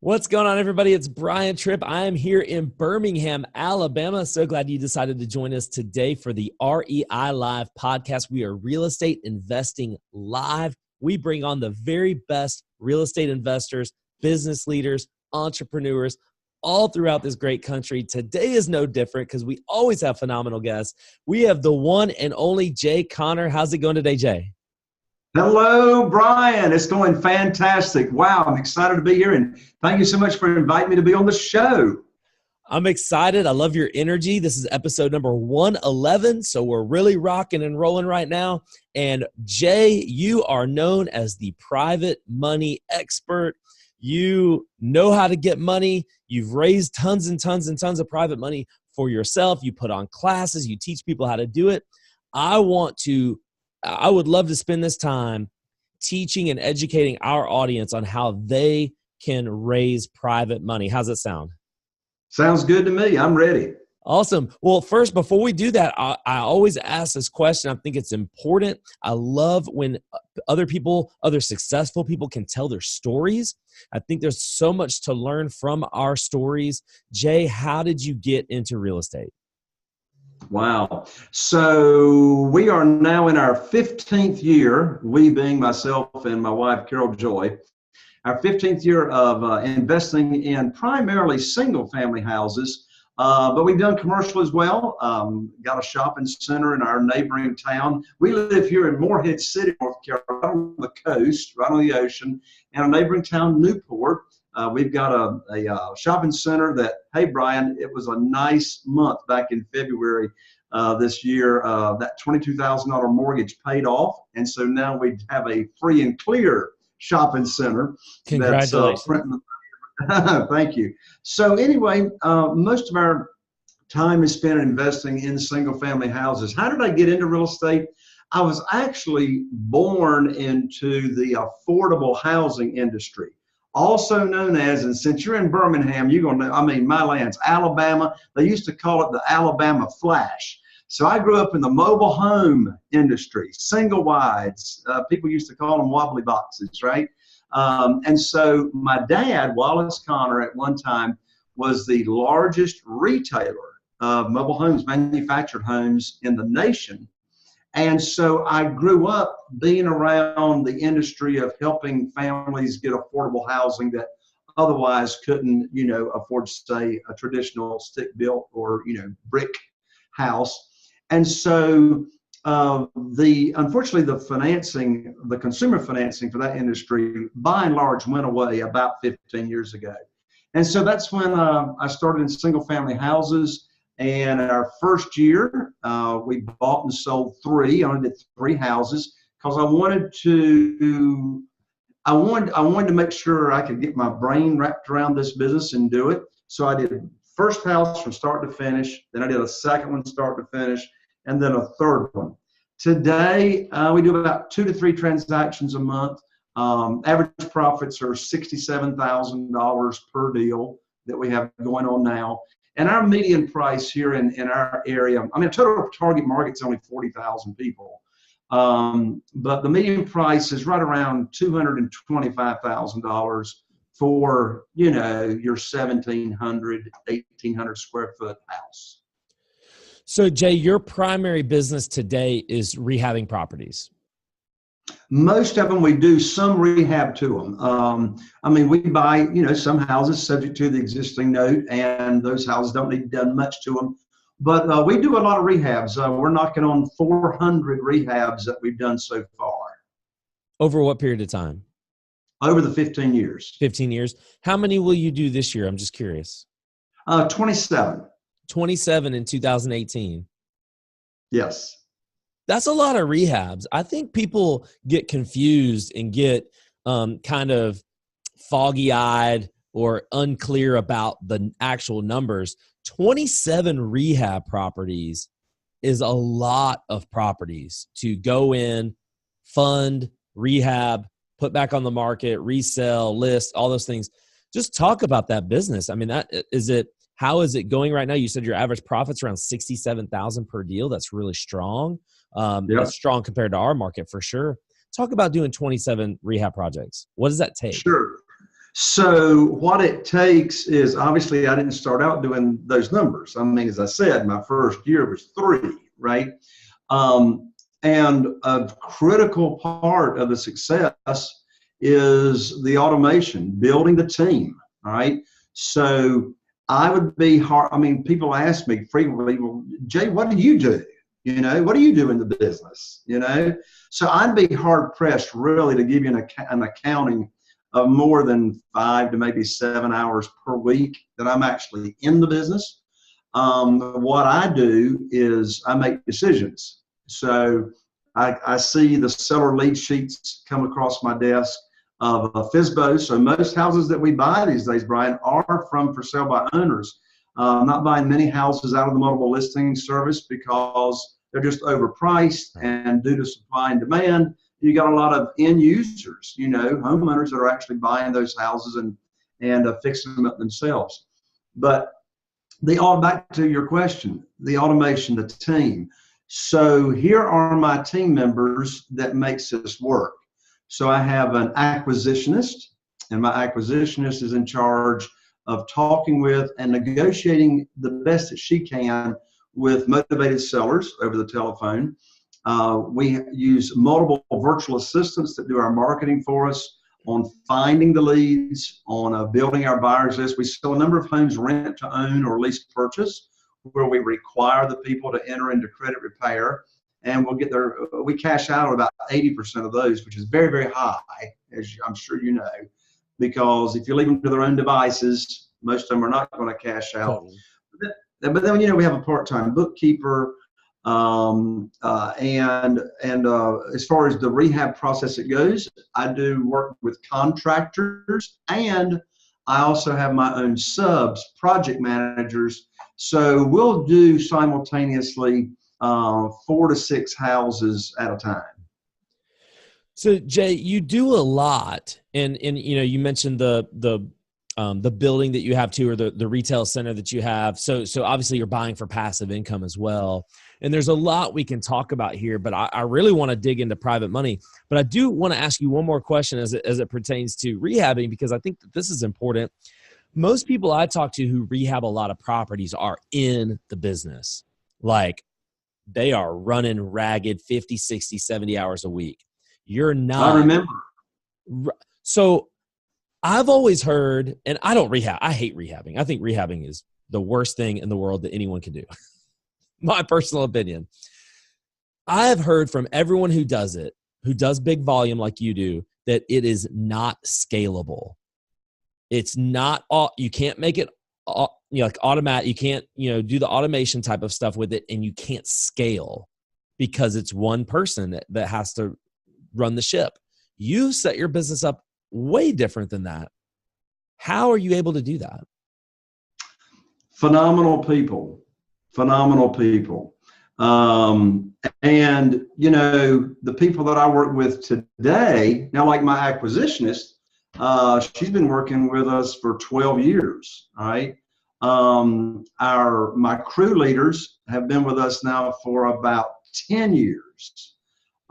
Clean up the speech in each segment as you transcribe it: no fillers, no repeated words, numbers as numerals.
What's going on, everybody? It's Brian Trippe. I am here in Birmingham, Alabama. So glad you decided to join us today for the REI Live podcast. We are real estate investing live. We bring on the very best real estate investors, business leaders, entrepreneurs, all throughout this great country. Today is no different because we always have phenomenal guests. We have the one and only Jay Connor. How's it going today, Jay? Hello, Brian. It's going fantastic. Wow, I'm excited to be here, and thank you so much for inviting me to be on the show. I'm excited. I love your energy. This is episode number 111, so we're really rocking and rolling right now. And Jay, you are known as the private money expert. You know how to get money. You've raised tons and tons and tons of private money for yourself. You put on classes. You teach people how to do it. I would love to spend this time teaching and educating our audience on how they can raise private money. How's that sound? Sounds good to me. I'm ready. Awesome. Well, first, before we do that, I always ask this question. I think it's important. I love when other successful people can tell their stories. I think there's so much to learn from our stories. Jay, how did you get into real estate? Wow. So we are now in our 15th year, we being myself and my wife, Carol Joy, our 15th year of investing in primarily single family houses, but we've done commercial as well. Got a shopping center in our neighboring town. We live here in Morehead City, North Carolina, on the coast, right on the ocean, and a neighboring town, Newport. We've got a shopping center that, hey, Brian, it was a nice month back in February this year. That $22,000 mortgage paid off. And so now we have a free and clear shopping center. Congratulations. Thank you. So anyway, most of our time is spent investing in single family houses. How did I get into real estate? I was actually born into the affordable housing industry, also known as, and since you're in Birmingham, you're going to know, my land's Alabama. They used to call it the Alabama Flash. So I grew up in the mobile home industry, single wides. People used to call them wobbly boxes, right? And so my dad, Wallace Connor, at one time was the largest retailer of mobile homes, manufactured homes in the nation. And so I grew up being around the industry of helping families get affordable housing that otherwise couldn't, afford, say, a traditional stick-built or, brick house. And so unfortunately, the consumer financing for that industry, by and large, went away about 15 years ago. And so that's when I started in single-family houses. And our first year, we bought and sold three. I only did three houses because I wanted to make sure I could get my brain wrapped around this business and do it. So I did first house from start to finish. Then I did a second one start to finish, and then a third one. Today, we do about 2 to 3 transactions a month. Average profits are $67,000 per deal that we have going on now. And our median price here in our area, total target market's only 40,000 people. But the median price is right around $225,000 for, your 1,700, 1,800 square foot house. So, Jay, your primary business today is rehabbing properties. Most of them, we do some rehab to them. We buy, some houses subject to the existing note, and those houses don't need done much to them. But we do a lot of rehabs. We're knocking on 400 rehabs that we've done so far. Over what period of time? Over the 15 years. 15 years. How many will you do this year? I'm just curious. 27. 27 in 2018. Yes. That's a lot of rehabs. I think people get confused and get kind of foggy-eyed or unclear about the actual numbers. 27 rehab properties is a lot of properties to go in, fund, rehab, put back on the market, resell, list, all those things. Just talk about that business. How is it going right now? You said your average profit's around $67,000 per deal. That's really strong. That's strong compared to our market for sure. Talk about doing 27 rehab projects. What does that take? Sure. So what it takes is, obviously I didn't start out doing those numbers. I mean, as I said, my first year was 3, right? And a critical part of the success is the automation, building the team, all right? So I would be hard. I mean, people ask me frequently, well, Jay, what do you do? You know, what do you do in the business? You know, so I'd be hard pressed really to give you an accounting of more than 5 to maybe 7 hours per week that I'm actually in the business. What I do is I make decisions. So I see the seller lead sheets come across my desk of FSBO. So most houses that we buy these days, Brian, are from for sale by owners. I'm not buying many houses out of the multiple listing service because they're just overpriced, and due to supply and demand, you got a lot of end users, you know, homeowners that are actually buying those houses and fixing them up themselves. But back to your question, the automation, the team. So here are my team members that makes this work. So I have an acquisitionist, and my acquisitionist is in charge of talking with and negotiating the best that she can with motivated sellers over the telephone. We use multiple virtual assistants that do our marketing for us on finding the leads, on building our buyers list. We sell a number of homes rent to own or lease purchase, where we require the people to enter into credit repair, and we cash out about 80% of those, which is very, very high, as I'm sure you know, because if you leave them to their own devices, most of them are not going to cash out. Totally. But then, you know, we have a part-time bookkeeper, and as far as the rehab process it goes, I do work with contractors, and I also have my own subs, project managers. So we'll do simultaneously 4 to 6 houses at a time. So Jay, you do a lot, and you know, you mentioned the building that you have too, or the retail center that you have. So obviously you're buying for passive income as well. And there's a lot we can talk about here, but I really want to dig into private money. But I do want to ask you one more question as it pertains to rehabbing, because I think that this is important. Most people I talk to who rehab a lot of properties are in the business. Like, they are running ragged 50, 60, 70 hours a week. You're not. I remember. So I've always heard, and I don't rehab. I hate rehabbing. I think rehabbing is the worst thing in the world that anyone can do. My personal opinion. I have heard from everyone who does it, who does big volume like you do, that it is not scalable. It's not, you can't make it, like automatic. You can't, do the automation type of stuff with it, and you can't scale because it's one person that has to run the ship. You set your business up way different than that. How are you able to do that? Phenomenal people. And, the people that I work with today, now, like my acquisitionist, she's been working with us for 12 years, all right? My crew leaders have been with us now for about 10 years.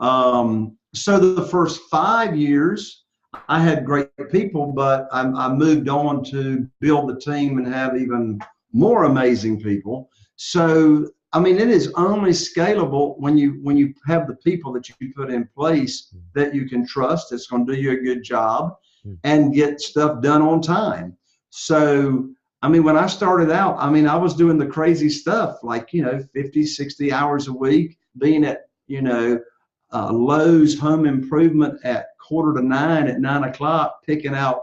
So the first 5 years, I had great people, but I moved on to build the team and have even more amazing people. So, I mean, it is only scalable when you have the people that you put in place that you can trust. It's going to do you a good job and get stuff done on time. So, I mean, when I started out, I mean, I was doing the crazy stuff like, 50, 60 hours a week, being at, Lowe's Home Improvement at 8:45 at 9 o'clock, picking out,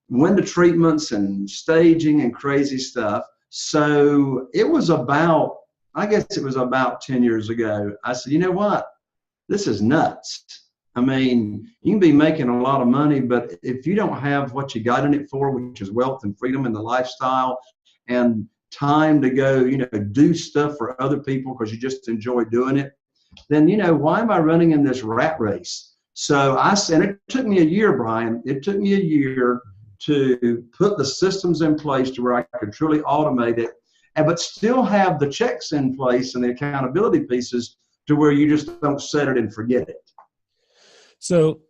window treatments and staging and crazy stuff. So it was about 10 years ago. I said, you know what? This is nuts. I mean, you can be making a lot of money, but if you don't have what you got in it for, which is wealth and freedom and the lifestyle and time to go, do stuff for other people because you just enjoy doing it, then, why am I running in this rat race? So and it took me a year, Brian. It took me a year to put the systems in place to where I could truly automate it, but still have the checks in place and the accountability pieces to where you just don't set it and forget it. So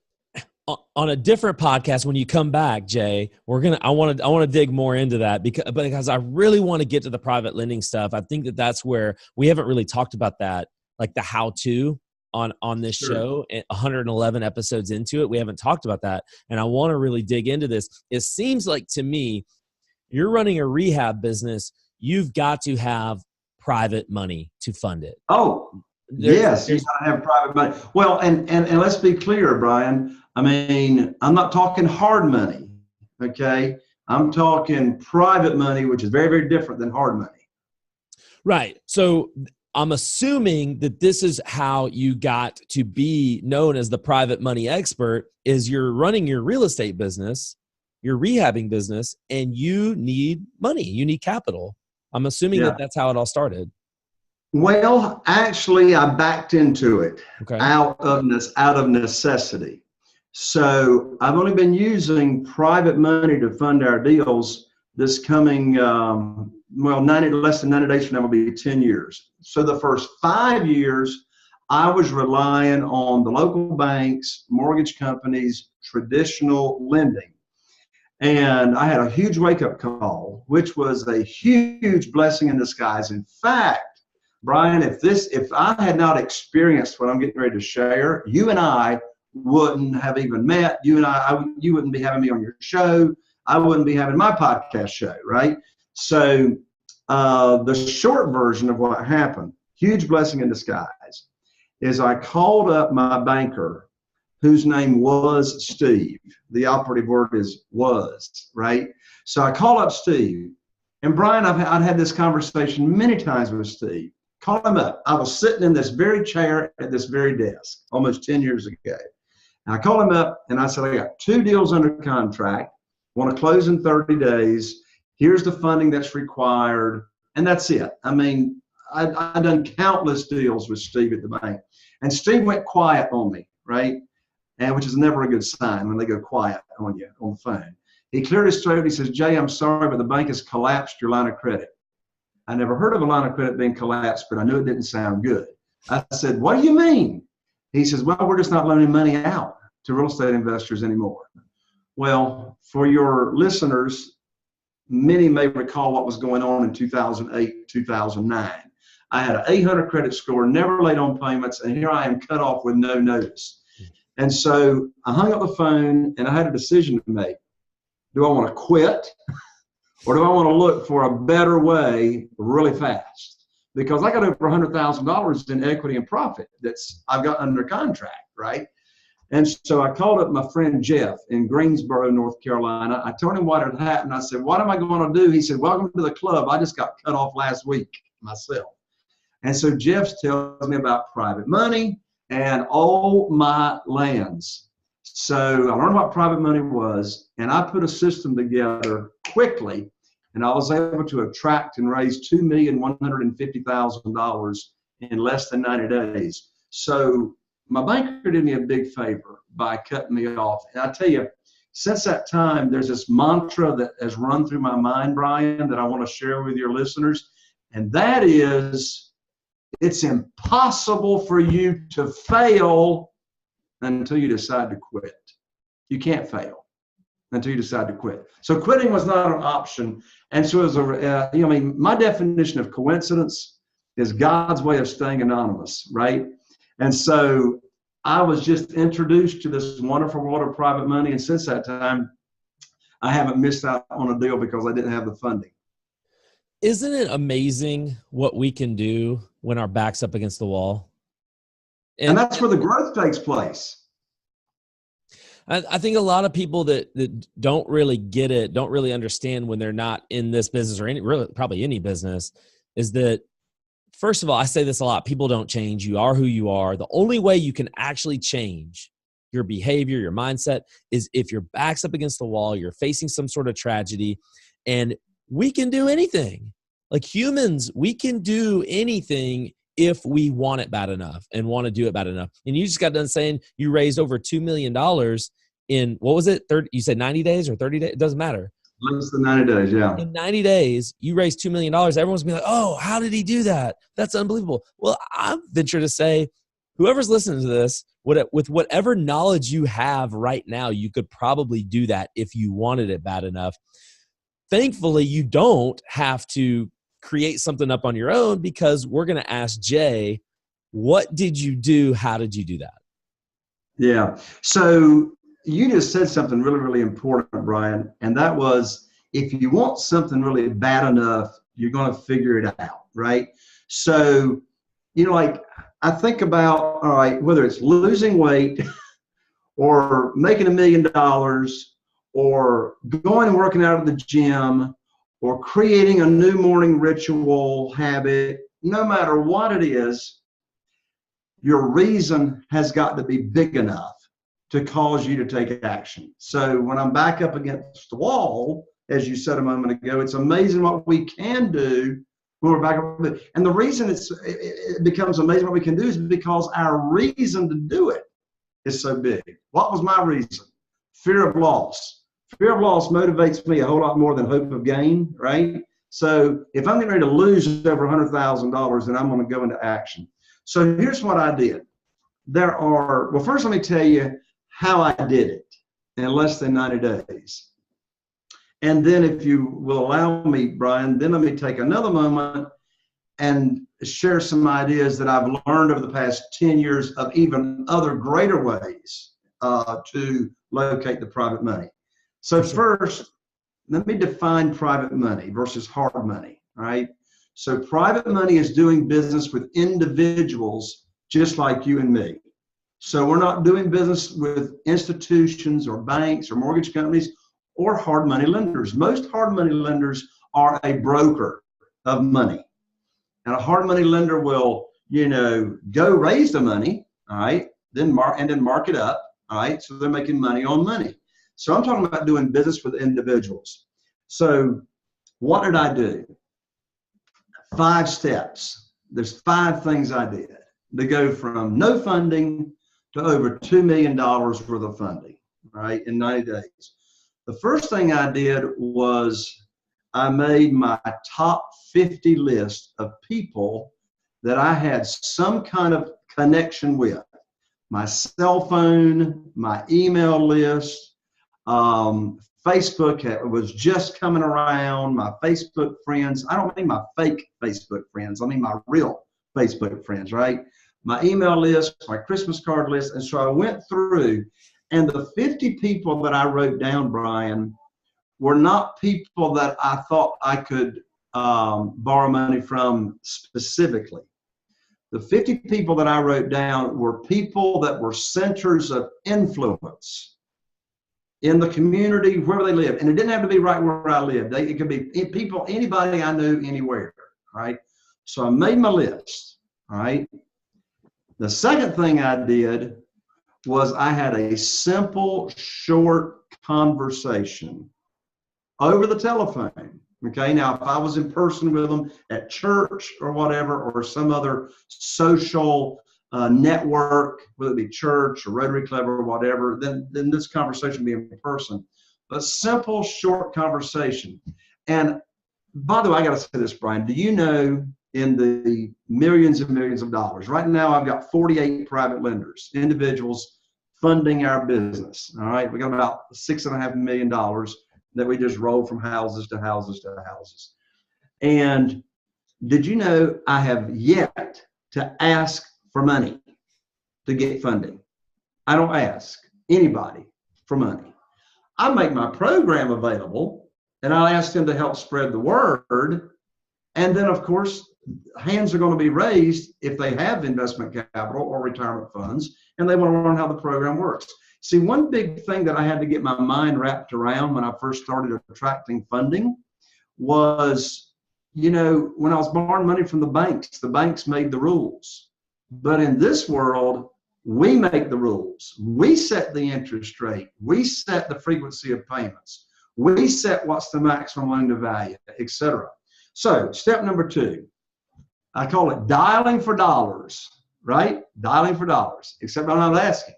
on a different podcast, when you come back, Jay, I want to dig more into that because I really want to get to the private lending stuff. I think that's where we haven't really talked about that, like the how-to on this show. 111 episodes into it, we haven't talked about that, and I want to really dig into this. It seems like to me, you're running a rehab business. You've got to have private money to fund it. Oh, yes, you got to have private money. Well, and let's be clear, Brian. I mean, I'm not talking hard money, okay? I'm talking private money, which is very, very different than hard money. Right. So I'm assuming that this is how you got to be known as the private money expert, is you're running your real estate business, your rehabbing business, and you need money. You need capital. I'm assuming that that's how it all started. Well, actually, I backed into it out of necessity. So I've only been using private money to fund our deals this coming, less than 90 days from now will be 10 years. So the first 5 years, I was relying on the local banks, mortgage companies, traditional lending. And I had a huge wake-up call, which was a huge blessing in disguise. In fact, Brian, if I had not experienced what I'm getting ready to share, you and I wouldn't have even met. You wouldn't be having me on your show. I wouldn't be having my podcast show, right? So the short version of what happened, huge blessing in disguise, is I called up my banker, whose name was Steve. The operative word is was, right? So I call up Steve. And Brian, I'd had this conversation many times with Steve. Called him up. I was sitting in this very chair at this very desk almost 10 years ago. And I called him up and I said, I got 2 deals under contract, want to close in 30 days. Here's the funding that's required. And that's it. I mean, I've done countless deals with Steve at the bank. And Steve went quiet on me, right? And which is never a good sign when they go quiet on you on the phone. He cleared his throat. He says, Jay, I'm sorry, but the bank has collapsed your line of credit. I never heard of a line of credit being collapsed, but I knew it didn't sound good. I said, what do you mean? He says, well, we're just not loaning money out to real estate investors anymore. Well, for your listeners, many may recall what was going on in 2008, 2009. I had an 800 credit score, never late on payments, and here I am cut off with no notice. And so I hung up the phone and I had a decision to make. Do I want to quit or do I want to look for a better way really fast? Because I got over $100,000 in equity and profit I've got under contract, right? And so I called up my friend Jeff in Greensboro, North Carolina. I told him what had happened. I said, what am I going to do? He said, welcome to the club. I just got cut off last week myself. And so Jeff tells me about private money and all my lands. So I learned what private money was, and I put a system together quickly, and I was able to attract and raise $2,150,000 in less than 90 days. So my banker did me a big favor by cutting me off. And I tell you, since that time, there's this mantra that has run through my mind, Brian, that I want to share with your listeners, and that is, it's impossible for you to fail until you decide to quit. You can't fail until you decide to quit. So quitting was not an option. And so it was my definition of coincidence is God's way of staying anonymous, right? And so I was just introduced to this wonderful world of private money. And since that time, I haven't missed out on a deal because I didn't have the funding. Isn't it amazing what we can do when our back's up against the wall? And that's where the growth takes place. I think a lot of people that don't really get it, don't really understand when they're not in this business or probably any business, is that, first of all, I say this a lot, people don't change. You are who you are. The only way you can actually change your behavior, your mindset, is if your back's up against the wall, you're facing some sort of tragedy, and we can do anything. Like humans, we can do anything if we want it bad enough and want to do it bad enough. And you just got done saying you raised over $2 million in, what was it? You said 90 days or 30 days? It doesn't matter. Less than 90 days, yeah. In 90 days, you raised $2 million. Everyone's gonna be like, oh, how did he do that? That's unbelievable. Well, I venture to say whoever's listening to this, with whatever knowledge you have right now, you could probably do that if you wanted it bad enough. Thankfully, you don't have to create something up on your own, because we're going to ask Jay, what did you do? How did you do that? Yeah. So you just said something really, really important, Brian, and that was, if you want something really bad enough, you're going to figure it out, right? So, like, I think about, all right, whether it's losing weight or making $1 million or going and working out at the gym or creating a new morning ritual habit, no matter what it is, your reason has got to be big enough to cause you to take action. So when I'm back up against the wall, as you said a moment ago, it's amazing what we can do when we're back up. And the reason it becomes amazing what we can do is because our reason to do it is so big. What was my reason? Fear of loss. Fear of loss motivates me a whole lot more than hope of gain, right? So if I'm getting ready to lose over $100,000, then I'm going to go into action. So here's what I did. Well, first let me tell you how I did it in less than 90 days. And then if you will allow me, Brian, then let me take another moment and share some ideas that I've learned over the past 10 years of even other greater ways to locate the private money. So first, let me define private money versus hard money, right? So private money is doing business with individuals just like you and me. So we're not doing business with institutions or banks or mortgage companies or hard money lenders. Most hard money lenders are a broker of money. And a hard money lender will, go raise the money, all right, then mark it up, all right? So they're making money on money. So I'm talking about doing business with individuals. So what did I do? 5 steps. There's 5 things I did to go from no funding to over $2 million worth of funding, right, in 90 days. The first thing I did was I made my top 50 list of people that I had some kind of connection with. My cell phone, my email list, Facebook was just coming around, my Facebook friends. I don't mean my fake Facebook friends. I mean my real Facebook friends, right? My email list, my Christmas card list. And so I went through, and the 50 people that I wrote down, Brian, were not people that I thought I could borrow money from specifically. The 50 people that I wrote down were people that were centers of influence in the community, wherever they lived. And it didn't have to be right where I lived. It could be people, anybody I knew anywhere, right? So I made my list, all right? The second thing I did was I had a simple, short conversation over the telephone. Okay, now if I was in person with them at church or whatever, or some other social network, whether it be church or Rotary Club or whatever, then this conversation would be in person. But simple, short conversation. And by the way, I got to say this, Brian, do you know, in the millions and millions of dollars, right now I've got 48 private lenders, individuals funding our business. All right, we got about $6.5 million that we just roll from houses to houses to houses. And did you know I have yet to ask for money to get funding? I don't ask anybody for money. I make my program available, and I'll ask them to help spread the word. And then, of course, hands are going to be raised if they have investment capital or retirement funds, and they want to learn how the program works. See, one big thing that I had to get my mind wrapped around when I first started attracting funding was, when I was borrowing money from the banks made the rules. But in this world, we make the rules. We set the interest rate. We set the frequency of payments. We set what's the maximum loan to value, etc. So step number 2, I call it dialing for dollars, right? Dialing for dollars, except I'm not asking.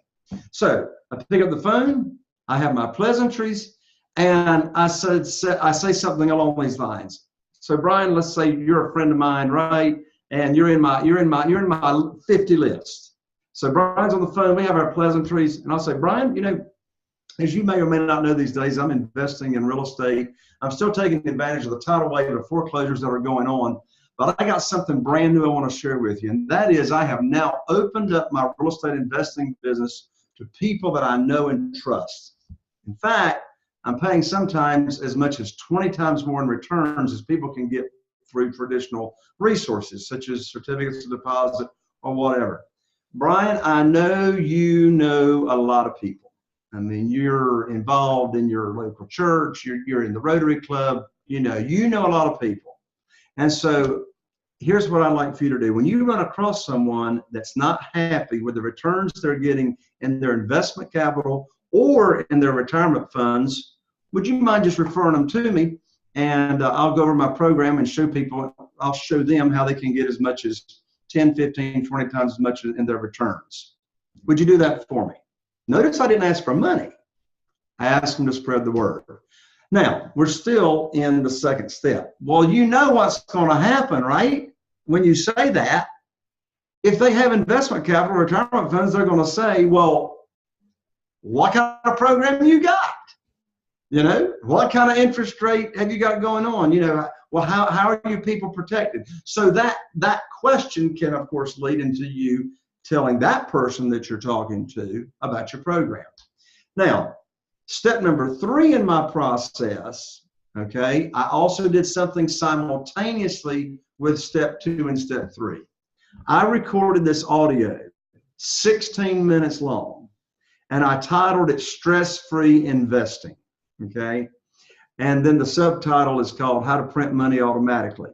So I pick up the phone, I have my pleasantries, and I say something along these lines. So Brian, let's say you're a friend of mine, right? And you're in my 50 list. So Brian's on the phone. We have our pleasantries. And I'll say, Brian, as you may or may not know these days, I'm investing in real estate. I'm still taking advantage of the tidal wave of foreclosures that are going on. But I got something brand new I want to share with you. And that is I have now opened up my real estate investing business to people that I know and trust. In fact, I'm paying sometimes as much as 20 times more in returns as people can get through traditional resources, such as certificates of deposit or whatever. Brian, I know you know a lot of people. I mean, you're involved in your local church, you're in the Rotary Club, you know a lot of people. And so here's what I'd like for you to do. When you run across someone that's not happy with the returns they're getting in their investment capital or in their retirement funds, would you mind just referring them to me? And I'll go over my program and I'll show them how they can get as much as 10, 15, 20 times as much in their returns. Would you do that for me? Notice I didn't ask for money. I asked them to spread the word. Now, we're still in the second step. Well, you know what's going to happen, right? When you say that, if they have investment capital, retirement funds, they're going to say, well, what kind of program you got? What kind of interest rate have you got going on? Well, how are you people protected? So that question can, of course, lead into you telling that person that you're talking to about your program. Now, step number 3 in my process, okay, I also did something simultaneously with step 2 and step 3. I recorded this audio, 16 minutes long, and I titled it Stress-Free Investing, okay? And then the subtitle is called How to Print Money Automatically.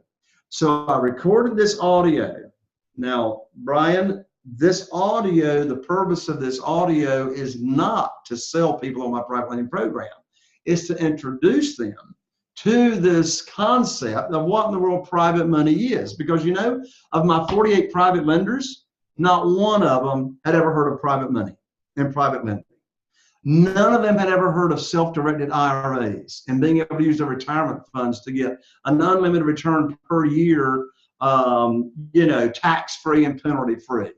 So I recorded this audio. Now, Brian, this audio, the purpose of this audio is not to sell people on my private lending program. It's to introduce them to this concept of what in the world private money is. Because of my 48 private lenders, not one of them had ever heard of private money and private lending. None of them had ever heard of self-directed IRAs and being able to use their retirement funds to get an unlimited return per year, tax-free and penalty-free.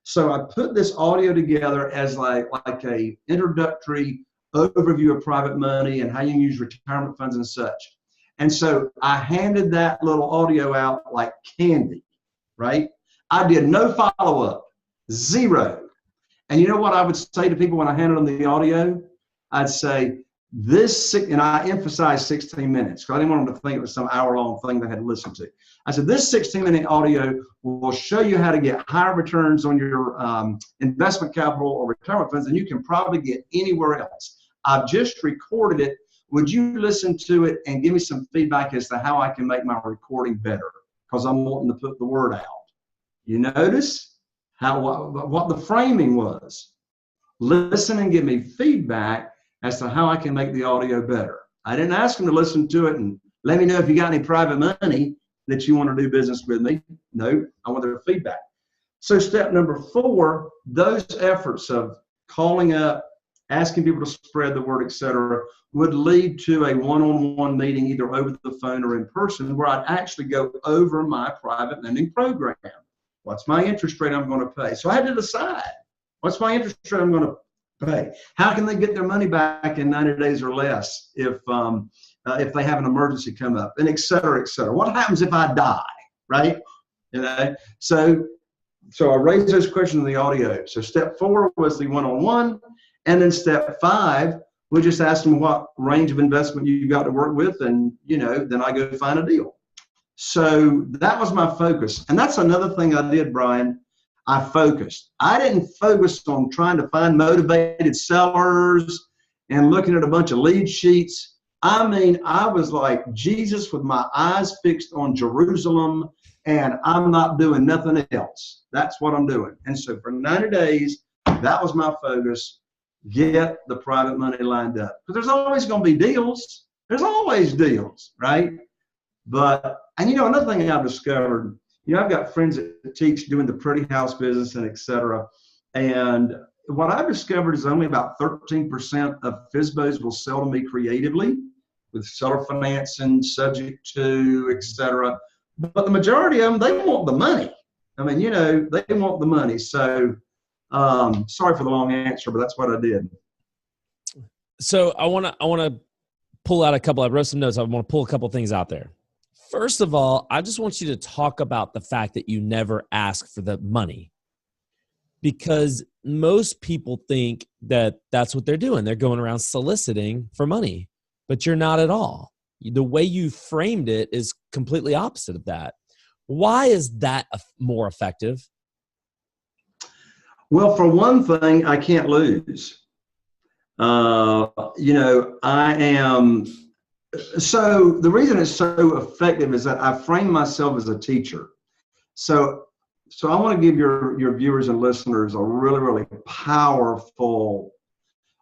So I put this audio together as like a introductory overview of private money and how you can use retirement funds and such. And so I handed that little audio out like candy, right? I did no follow-up, 0. And you know what I would say to people when I handed them the audio? I'd say and I emphasized 16 minutes because I didn't want them to think it was some hour-long thing they had to listen to. I said, this 16-minute audio will show you how to get higher returns on your investment capital or retirement funds than you can probably get anywhere else. I've just recorded it. Would you listen to it and give me some feedback as to how I can make my recording better? Because I'm wanting to put the word out. You notice what the framing was. Listen and give me feedback as to how I can make the audio better. I didn't ask them to listen to it and let me know if you got any private money that you want to do business with me. No, I want their feedback. So step number 4, those efforts of calling up, asking people to spread the word, etc., would lead to a one-on-one meeting either over the phone or in person where I'd actually go over my private lending program. What's my interest rate I'm going to pay? So I had to decide, what's my interest rate I'm going to pay? How can they get their money back in 90 days or less if they have an emergency come up, and et cetera, et cetera. What happens if I die, right? So I raised those questions in the audio. So step 4 was the one-on-one, and then step 5, we just asked them what range of investment you got to work with, and then I go find a deal. So that was my focus. And that's another thing I did, Brian. I focused. I didn't focus on trying to find motivated sellers and looking at a bunch of lead sheets. I mean, I was like Jesus with my eyes fixed on Jerusalem, and I'm not doing nothing else. That's what I'm doing. And so for 90 days, that was my focus. Get the private money lined up. Because there's always going to be deals. There's always deals, right? And another thing I've discovered, I've got friends that teach doing the pretty house business and et cetera. And what I've discovered is only about 13% of FSBOs will sell to me creatively with seller financing, subject to, et cetera. But the majority of them, they want the money. I mean, they want the money. So Sorry for the long answer, but that's what I did. So I want to pull out I wrote some notes. I want to pull a couple things out there. First of all, I just want you to talk about the fact that you never ask for the money, because most people think that that's what they're doing. They're going around soliciting for money, but you're not at all. The way you framed it is completely opposite of that. Why is that more effective? Well, for one thing, I can't lose. I am. So the reason it's so effective is that I frame myself as a teacher. So I want to give your viewers and listeners a really, really powerful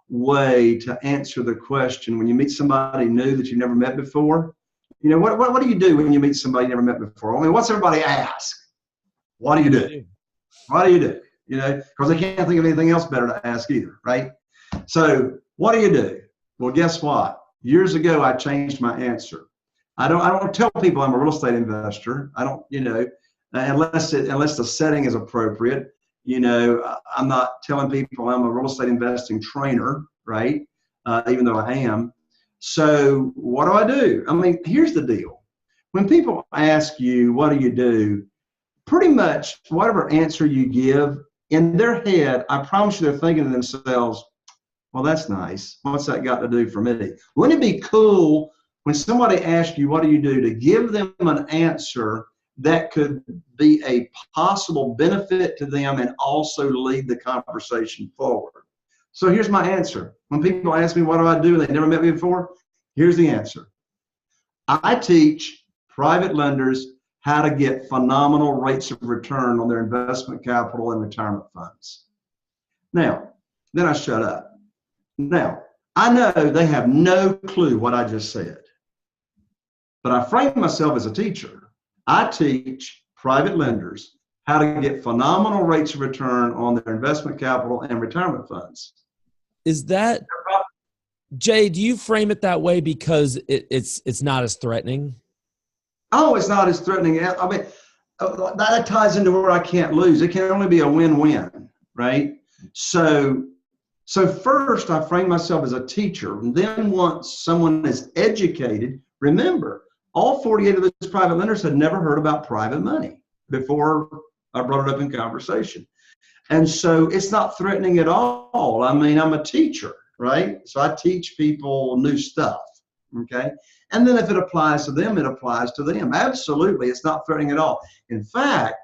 way to answer the question when you meet somebody new that you've never met before. What do you do when you meet somebody you never met before? I mean, what's everybody ask? What do you do? What do you do? Because they can't think of anything else better to ask either, right? So what do you do? Well, guess what? Years ago, I changed my answer. I don't tell people I'm a real estate investor. I don't, unless the setting is appropriate. I'm not telling people I'm a real estate investing trainer, right? Even though I am. So what do? I mean, here's the deal. When people ask you, what do you do? Pretty much whatever answer you give, in their head, I promise you they're thinking to themselves, well, that's nice. What's that got to do for me? Wouldn't it be cool when somebody asks you, what do you do, to give them an answer that could be a possible benefit to them and also lead the conversation forward? So here's my answer. When people ask me, what do I do, and they never met me before, here's the answer. I teach private lenders how to get phenomenal rates of return on their investment capital and retirement funds. Now, then I shut up. Now, I know they have no clue what I just said, but I frame myself as a teacher. I teach private lenders how to get phenomenal rates of return on their investment capital and retirement funds. Is that, Jay, do you frame it that way because it's not as threatening? Oh, it's not as threatening. I mean, that ties into where I can't lose. It can only be a win-win, right? So first, I frame myself as a teacher. And then once someone is educated, remember, all 48 of those private lenders had never heard about private money before I brought it up in conversation. And so it's not threatening at all. I mean, I'm a teacher, right? So I teach people new stuff, okay? And then if it applies to them, it applies to them. Absolutely, it's not threatening at all. In fact,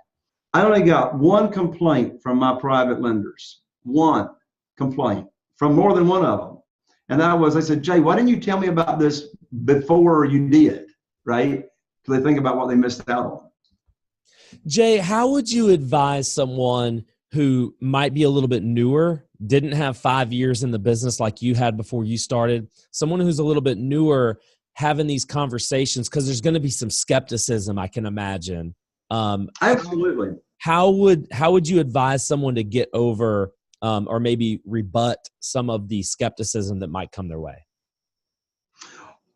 I only got one complaint from my private lenders. One complaint from more than one of them. And that was, they said, Jay, why didn't you tell me about this before you did, right? So they think about what they missed out on. Jay, how would you advise someone who might be a little bit newer, didn't have 5 years in the business like you had before you started, someone who's a little bit newer having these conversations, because there's going to be some skepticism, I can imagine. Absolutely. How would you advise someone to get over or maybe rebut some of the skepticism that might come their way?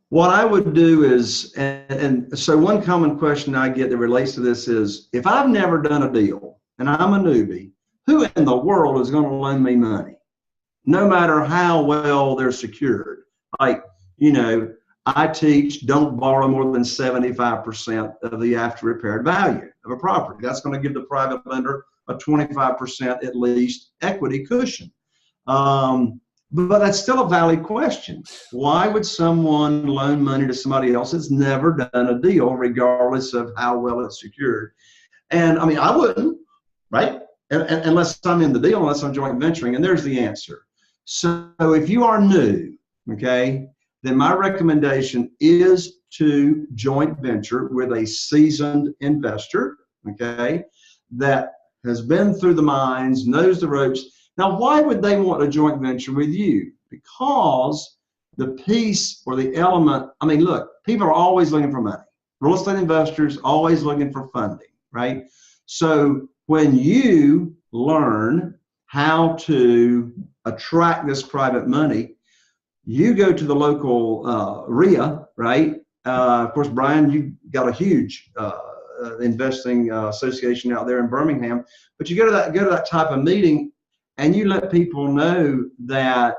What I would do is, and so one common question I get that relates to this is, if I've never done a deal and I'm a newbie, who in the world is going to loan me money? No matter how well they're secured. Like, I teach don't borrow more than 75% of the after repaired value of a property. That's going to give the private lender a 25% at least equity cushion. But that's still a valid question. Why would someone loan money to somebody else that's never done a deal, regardless of how well it's secured? And I mean, I wouldn't, right? Unless I'm in the deal, unless I'm joint venturing. And there's the answer. So if you are new, okay, then my recommendation is to joint venture with a seasoned investor, okay, that has been through the mines, knows the ropes. Now, why would they want a joint venture with you? Because the piece or the element, I mean, look, people are always looking for money. Real estate investors always looking for funding, right? So when you learn how to attract this private money, you go to the local RIA, right? Of course, Brian, you got a huge investing association out there in Birmingham, but you go to that type of meeting, and you let people know that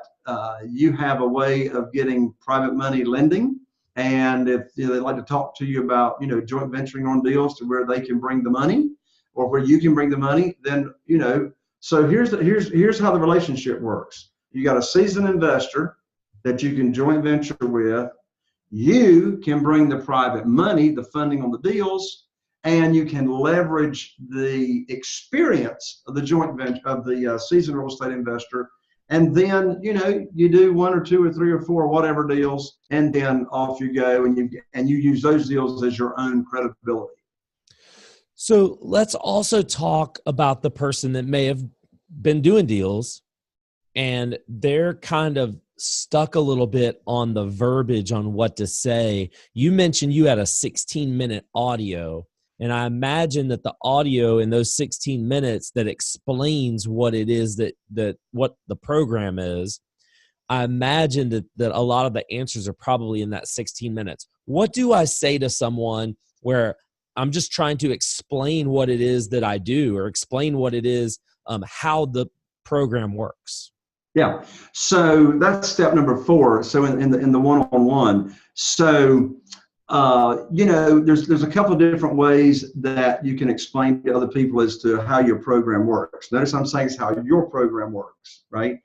you have a way of getting private money lending. And if they'd like to talk to you about, joint venturing on deals to where they can bring the money or where you can bring the money, then, so here's how the relationship works. You got a seasoned investor that you can joint venture with. You can bring the private money, the funding on the deals, and you can leverage the experience of the joint venture of the seasoned real estate investor. And then, you do 1 or 2 or 3 or 4, whatever deals, and then off you go, and you use those deals as your own credibility. So let's also talk about the person that may have been doing deals and they're kind of stuck a little bit on the verbiage on what to say. You mentioned you had a 16-minute audio, and I imagine that the audio in those 16 minutes that explains what it is that what the program is, I imagine that a lot of the answers are probably in that 16 minutes. What do I say to someone where I'm just trying to explain what it is that I do, or explain what it is, how the program works? Yeah. So that's step number 4. So in the one-on-one. So there's a couple of different ways that you can explain to other people as to how your program works. Notice I'm saying it's how your program works, right?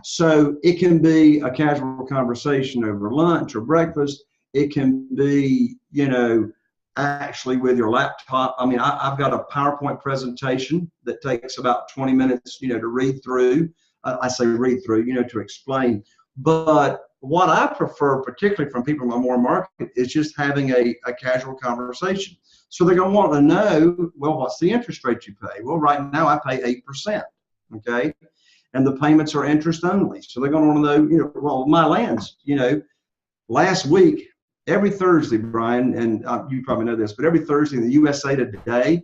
So it can be a casual conversation over lunch or breakfast. It can be, actually with your laptop. I mean, I've got a PowerPoint presentation that takes about 20 minutes, to read through. I say read through, to explain. But what I prefer, particularly from people in my more market, is just having a casual conversation. So they're going to want to know, well, what's the interest rate you pay? Well, right now I pay 8%, okay? And the payments are interest only. So they're going to want to know, well, my lands, last week, every Thursday, Brian, and you probably know this, but every Thursday in the USA Today,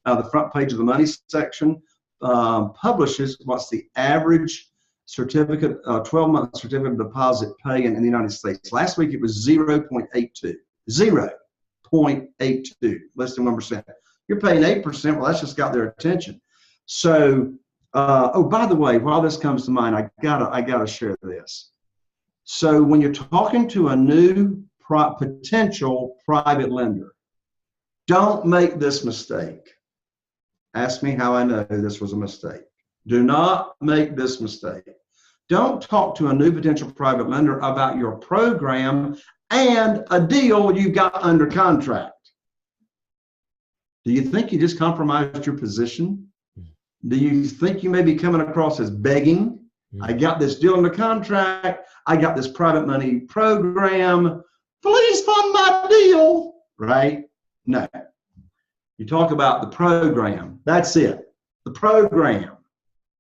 the front page of the money section publishes what's the average certificate, 12-month certificate of deposit pay in the United States. Last week it was 0.82. 0.82, less than 1%. You're paying 8%. Well, that's just got their attention. So, by the way, while this comes to mind, I gotta share this. So when you're talking to a new potential private lender, don't make this mistake. Ask me how I know this was a mistake. Do not make this mistake. Don't talk to a new potential private lender about your program and a deal you've got under contract. Do you think you just compromised your position? Do you think you may be coming across as begging? I got this deal under contract. I got this private money program. Please fund my deal, right? No. You talk about the program. That's it. The program.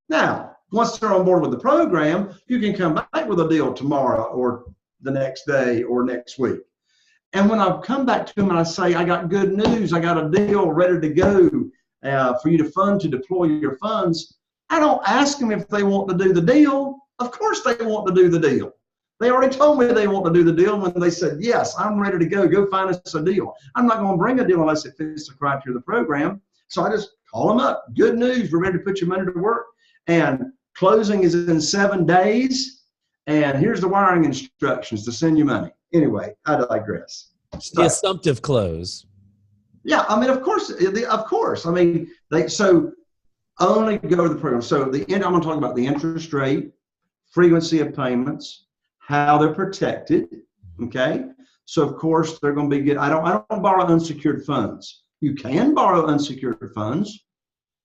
Now, once they're on board with the program, you can come back with a deal tomorrow or the next day or next week. And when I come back to them and I say, I got good news, I got a deal ready to go for you to deploy your funds, I don't ask them if they want to do the deal. Of course they want to do the deal. They already told me they want to do the deal when they said, yes, I'm ready to go. Go find us a deal. I'm not going to bring a deal unless it fits the criteria of the program. So I just call them up. Good news. We're ready to put your money to work. And closing is in 7 days. And here's the wiring instructions to send you money. Anyway, I digress. The assumptive close. Yeah, I mean, of course. I mean, so only go to the program. So I'm going to talk about the interest rate, frequency of payments, how they're protected. Okay. So of course they're going to be good. I don't borrow unsecured funds. You can borrow unsecured funds.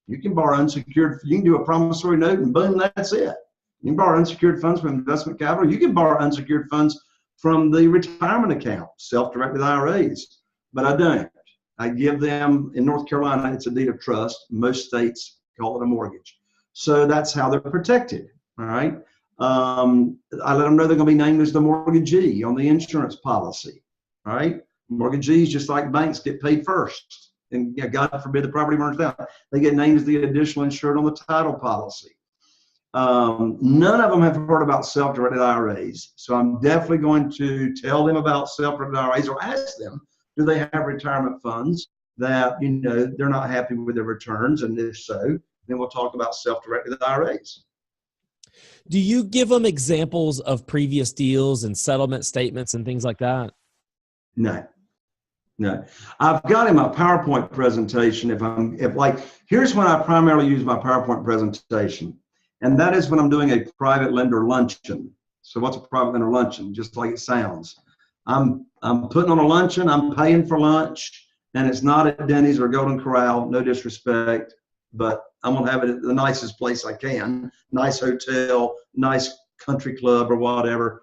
You can borrow unsecured. You can do a promissory note and boom, that's it. You can borrow unsecured funds from investment capital. You can borrow unsecured funds from the retirement account, self-directed IRAs. But I don't. I give them, in North Carolina, it's a deed of trust. Most states call it a mortgage. So that's how they're protected. All right. I let them know they're going to be named as the mortgagee on the insurance policy. All right. Mortgagees, just like banks, get paid first. And God forbid the property burns down, they get named as the additional insured on the title policy. None of them have heard about self-directed IRAs. So I'm definitely going to tell them about self-directed IRAs or ask them, do they have retirement funds that, they're not happy with their returns? And if so, then we'll talk about self-directed IRAs. Do you give them examples of previous deals and settlement statements and things like that? No. No, I've got in my PowerPoint presentation, here's when I primarily use my PowerPoint presentation, and that is when I'm doing a private lender luncheon. So what's a private lender luncheon? Just like it sounds. I'm putting on a luncheon, I'm paying for lunch, and it's not at Denny's or Golden Corral, no disrespect, but I'm gonna have it at the nicest place I can, nice hotel, nice country club or whatever.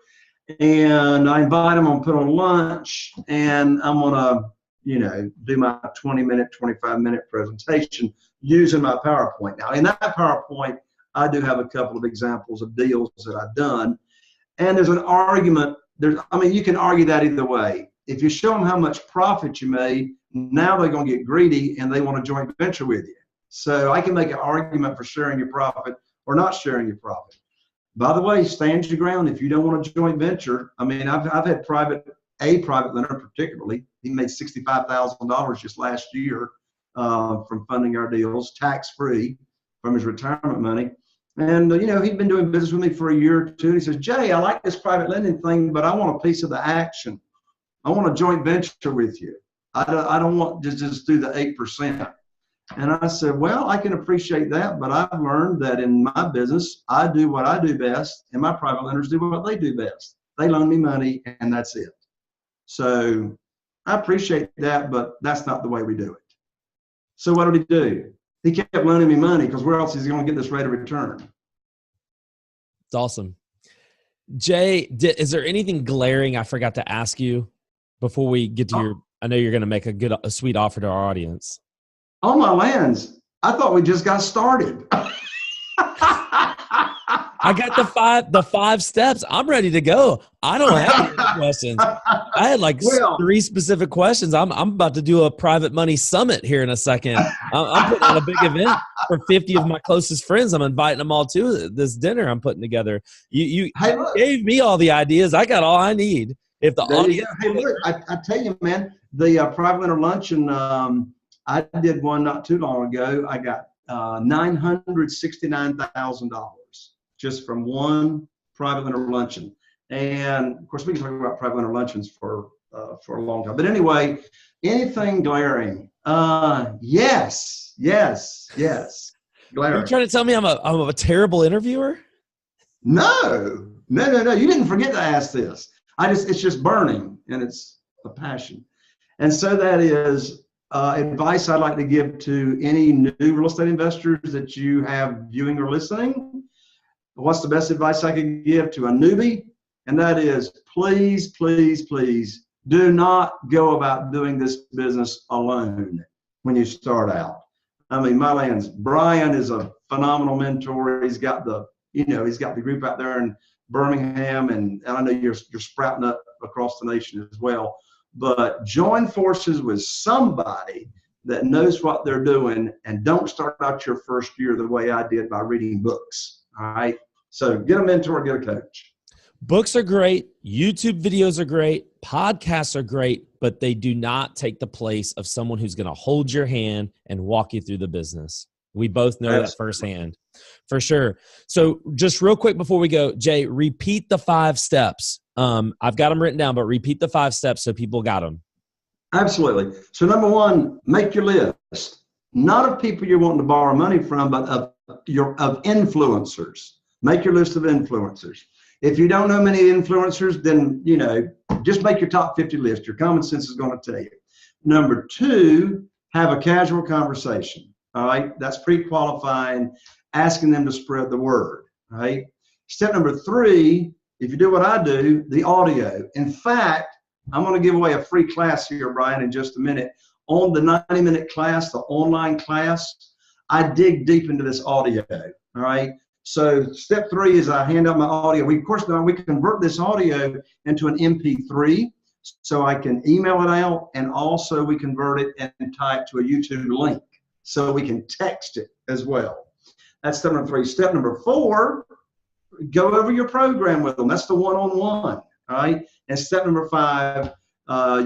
And I invite them on put on lunch, and I'm gonna, do my 20-minute, 25-minute presentation using my PowerPoint. Now, in that PowerPoint, I do have a couple of examples of deals that I've done, and there's an argument. You can argue that either way. If you show them how much profit you made, now they're gonna get greedy and they want a joint venture with you. So I can make an argument for sharing your profit or not sharing your profit. By the way, stand your ground if you don't want a joint venture. I've had a private lender particularly. He made $65,000 just last year from funding our deals, tax-free from his retirement money. And he'd been doing business with me for a year or two. And he says, Jay, I like this private lending thing, but I want a piece of the action. I want a joint venture with you. I don't want to just do the 8%. And I said, well, I can appreciate that, but I've learned that in my business, I do what I do best, and my private lenders do what they do best. They loan me money, and that's it. So I appreciate that, but that's not the way we do it. So what did he do? He kept loaning me money, because where else is he going to get this rate of return? It's awesome. Jay, is there anything glaring I forgot to ask you before we get to I know you're going to make a sweet offer to our audience. Oh, my lands. I thought we just got started. I got the five steps. I'm ready to go. I don't have any questions. I had three specific questions. I'm about to do a private money summit here in a second. I'm putting on a big event for 50 of my closest friends. I'm inviting them all to this dinner I'm putting together. You gave me all the ideas. I got all I need. If the audience, hey, look, I tell you, man, the private lender luncheon, I did one not too long ago. I got $969,000 just from one private lender luncheon. And of course, we can talk about private lender luncheons for a long time. But anyway, anything glaring? Yes. Glaring. Are you trying to tell me I'm a terrible interviewer? No. You didn't forget to ask this. It's just burning, and it's a passion. And so that is advice I'd like to give to any new real estate investors that you have viewing or listening. What's the best advice I can give to a newbie? And that is, please, please, please do not go about doing this business alone when you start out. My lands, Brian is a phenomenal mentor. He's got the group out there in Birmingham, and I know you're sprouting up across the nation as well. But join forces with somebody that knows what they're doing, and don't start out your first year the way I did by reading books. All right. So get a mentor, get a coach. Books are great. YouTube videos are great. Podcasts are great, but they do not take the place of someone who's going to hold your hand and walk you through the business. We both know that firsthand, for sure. So just real quick before we go, Jay, repeat the 5 steps. I've got them written down, but repeat the 5 steps so people got them. Absolutely. So number 1, make your list. Not of people you're wanting to borrow money from, but of influencers. Make your list of influencers. If you don't know many influencers, then, just make your top 50 list. Your common sense is going to tell you. Number 2, have a casual conversation. All right. That's pre-qualifying, asking them to spread the word. All right. Step number 3, if you do what I do, the audio. In fact, I'm going to give away a free class here, Brian, in just a minute. On the 90-minute class, the online class, I dig deep into this audio. All right. So step 3 is I hand out my audio. We convert this audio into an MP3 so I can email it out, and also we convert it and tie it to a YouTube link so we can text it as well. That's step number 3. Step number 4, go over your program with them. That's the one-on-one. All right. And step number 5,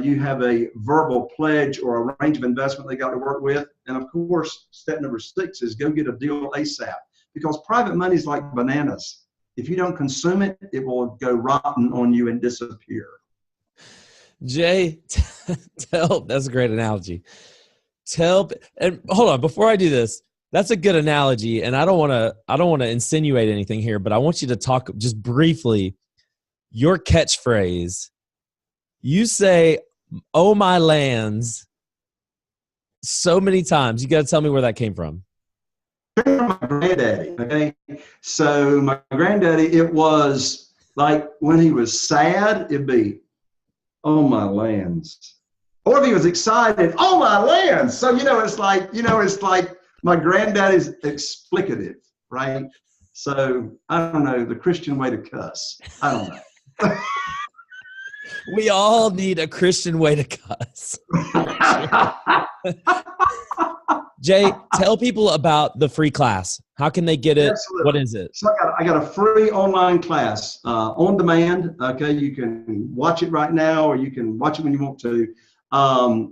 you have a verbal pledge or a range of investment they got to work with. And of course, step number 6 is go get a deal ASAP. Because private money is like bananas. If you don't consume it, it will go rotten on you and disappear. Jay, that's a great analogy. And hold on, before I do this, that's a good analogy, and I don't want to insinuate anything here, but I want you to talk just briefly your catchphrase. You say, "Oh my lands," so many times. You got to tell me where that came from. My granddaddy. Okay, so my granddaddy, it was like when he was sad, it'd be, "Oh my lands," or if he was excited, "Oh my lands." So it's like my granddaddy's explicative, right? So I don't know the Christian way to cuss. I don't know. We all need a Christian way to cuss. Jay, tell people about the free class. How can they get it? Absolutely. What is it? So I got a free online class on demand. Okay, you can watch it right now, or you can watch it when you want to.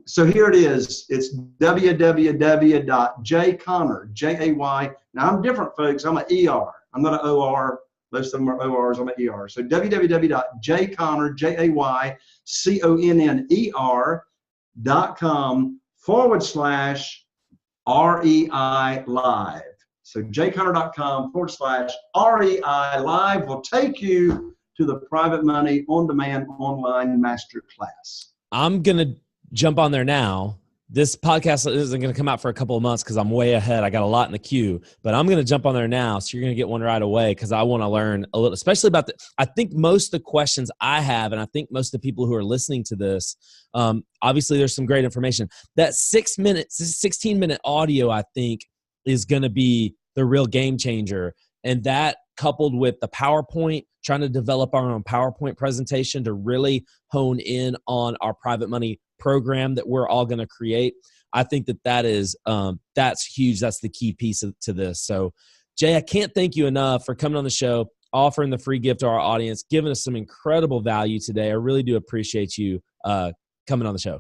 So here it is. It's www.jayconner, Jay. Now I'm different, folks. I'm an ER. I'm not an OR. Most of them are ORs. I'm an ER. So www.jayconner, JayConner.com/REI live. So jayconner.com/REI live will take you to the Private Money on Demand online masterclass. I'm going to jump on there now. This podcast isn't going to come out for a couple of months because I'm way ahead. I got a lot in the queue, but I'm going to jump on there now. So you're going to get one right away because I want to learn a little, especially about I think most of the questions I have, and I think most of the people who are listening to this, obviously there's some great information. That 16-minute audio, I think, is going to be the real game changer. And that coupled with the PowerPoint, trying to develop our own PowerPoint presentation to really hone in on our private money program that we're all going to create. I think that's huge. That's the key piece to this. So Jay, I can't thank you enough for coming on the show, offering the free gift to our audience, giving us some incredible value today. I really do appreciate you coming on the show.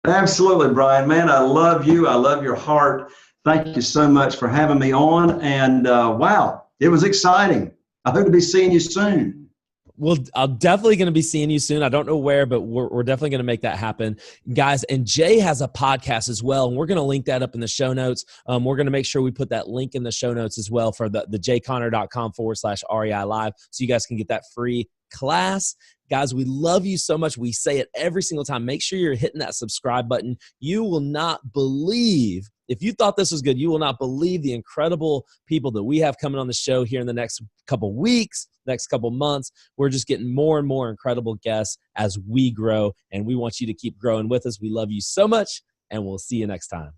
Absolutely, Brian, man. I love you. I love your heart. Thank you so much for having me on. And wow, it was exciting. I hope to be seeing you soon. Well, I'm definitely going to be seeing you soon. I don't know where, but we're definitely going to make that happen, guys. And Jay has a podcast as well, and we're going to link that up in the show notes. We're going to make sure we put that link in the show notes as well for the jayconner.com/REI live, so you guys can get that free class. Guys, we love you so much. We say it every single time. Make sure you're hitting that subscribe button. You will not believe, if you thought this was good, you will not believe the incredible people that we have coming on the show here in the next couple weeks, next couple months. We're just getting more and more incredible guests as we grow, and we want you to keep growing with us. We love you so much, and we'll see you next time.